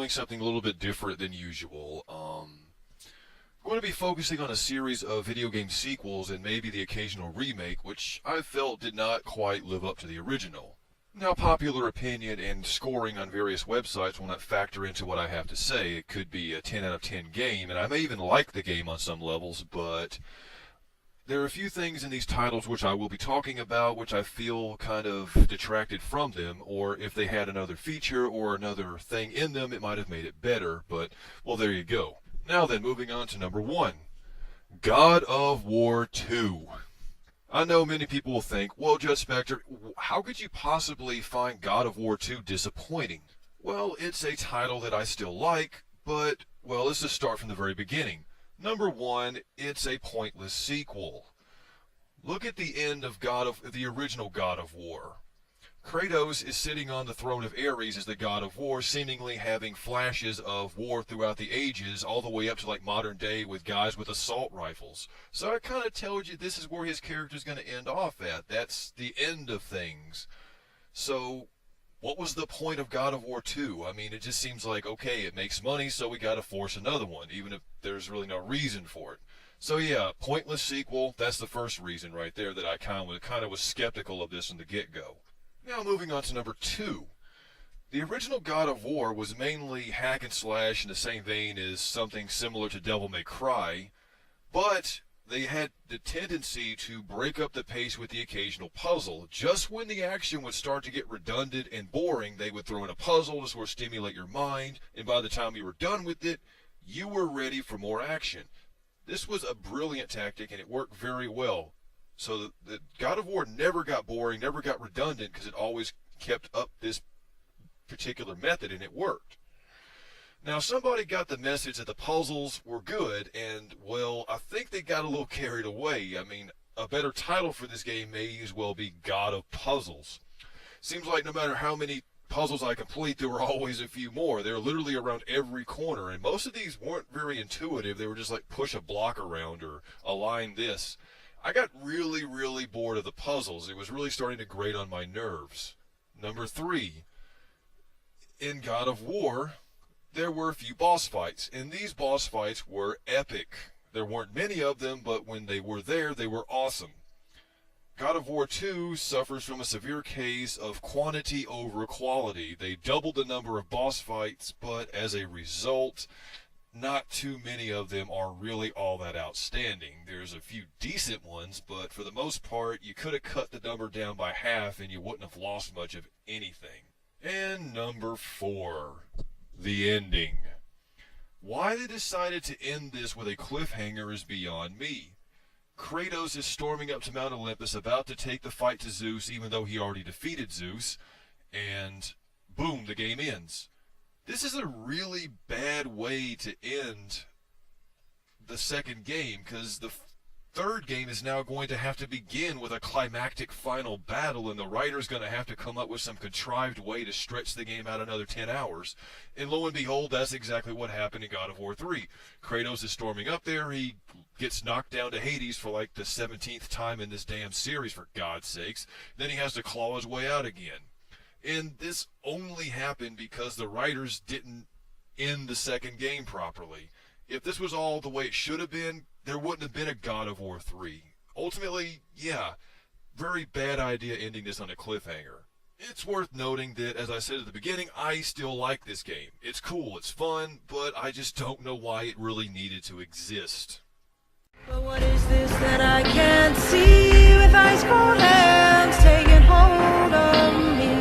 doing something a little bit different than usual. I'm going to be focusing on a series of video game sequels and maybe the occasional remake, which I felt did not quite live up to the original. Now, popular opinion and scoring on various websites will not factor into what I have to say. It could be a 10 out of 10 game, and I may even like the game on some levels, but there are a few things in these titles which I will be talking about which I feel kind of detracted from them, or if they had another feature or another thing in them, it might have made it better, but, well, there you go. Now then, moving on to number 1, God of War 2. I know many people will think, well, Judgespektre, how could you possibly find God of War 2 disappointing? Well, it's a title that I still like, but, well, let's just start from the very beginning. Number 1, it's a pointless sequel. Look at the end of the original God of War. Kratos is sitting on the throne of Ares as the God of War, seemingly having flashes of war throughout the ages, all the way up to like modern day with guys with assault rifles. So I kind of told you this is where his character is going to end off at. That's the end of things. So what was the point of God of War 2? I mean, it just seems like, okay, it makes money, so we got to force another one, even if there's really no reason for it. So yeah, pointless sequel, that's the first reason right there that I kind of was skeptical of this from the get-go. Now moving on to number 2. The original God of War was mainly hack and slash in the same vein as something similar to Devil May Cry, but they had the tendency to break up the pace with the occasional puzzle. Just when the action would start to get redundant and boring, they would throw in a puzzle to sort of stimulate your mind, and by the time you were done with it, you were ready for more action. This was a brilliant tactic, and it worked very well. So the God of War never got boring, never got redundant, because it always kept up this particular method, and it worked. Now, somebody got the message that the puzzles were good, and, well, I think they got a little carried away. I mean, a better title for this game may as well be God of Puzzles. Seems like no matter how many puzzles I complete, there were always a few more. They were literally around every corner, and most of these weren't very intuitive. They were just like push a block around or align this. I got really, really bored of the puzzles. It was really starting to grate on my nerves. Number 3, in God of War, there were a few boss fights, and these boss fights were epic. There weren't many of them, but when they were there, they were awesome. God of War 2 suffers from a severe case of quantity over quality. They doubled the number of boss fights, but as a result, not too many of them are really all that outstanding. There's a few decent ones, but for the most part, you could have cut the number down by half and you wouldn't have lost much of anything. And number 4, the ending. Why they decided to end this with a cliffhanger is beyond me. Kratos is storming up to Mount Olympus, about to take the fight to Zeus, even though he already defeated Zeus, and boom, the game ends. This is a really bad way to end the second game, because the third game is now going to have to begin with a climactic final battle, and the writer's going to have to come up with some contrived way to stretch the game out another 10 hours. And lo and behold, that's exactly what happened in God of War 3. Kratos is storming up there, he gets knocked down to Hades for like the 17th time in this damn series, for God's sakes. Then he has to claw his way out again. And this only happened because the writers didn't end the second game properly. If this was all the way it should have been, there wouldn't have been a God of War 3. Ultimately, yeah, very bad idea ending this on a cliffhanger. It's worth noting that, as I said at the beginning, I still like this game. It's cool, it's fun, but I just don't know why it really needed to exist. But what is this that I can't see with ice cold hands taking hold of me?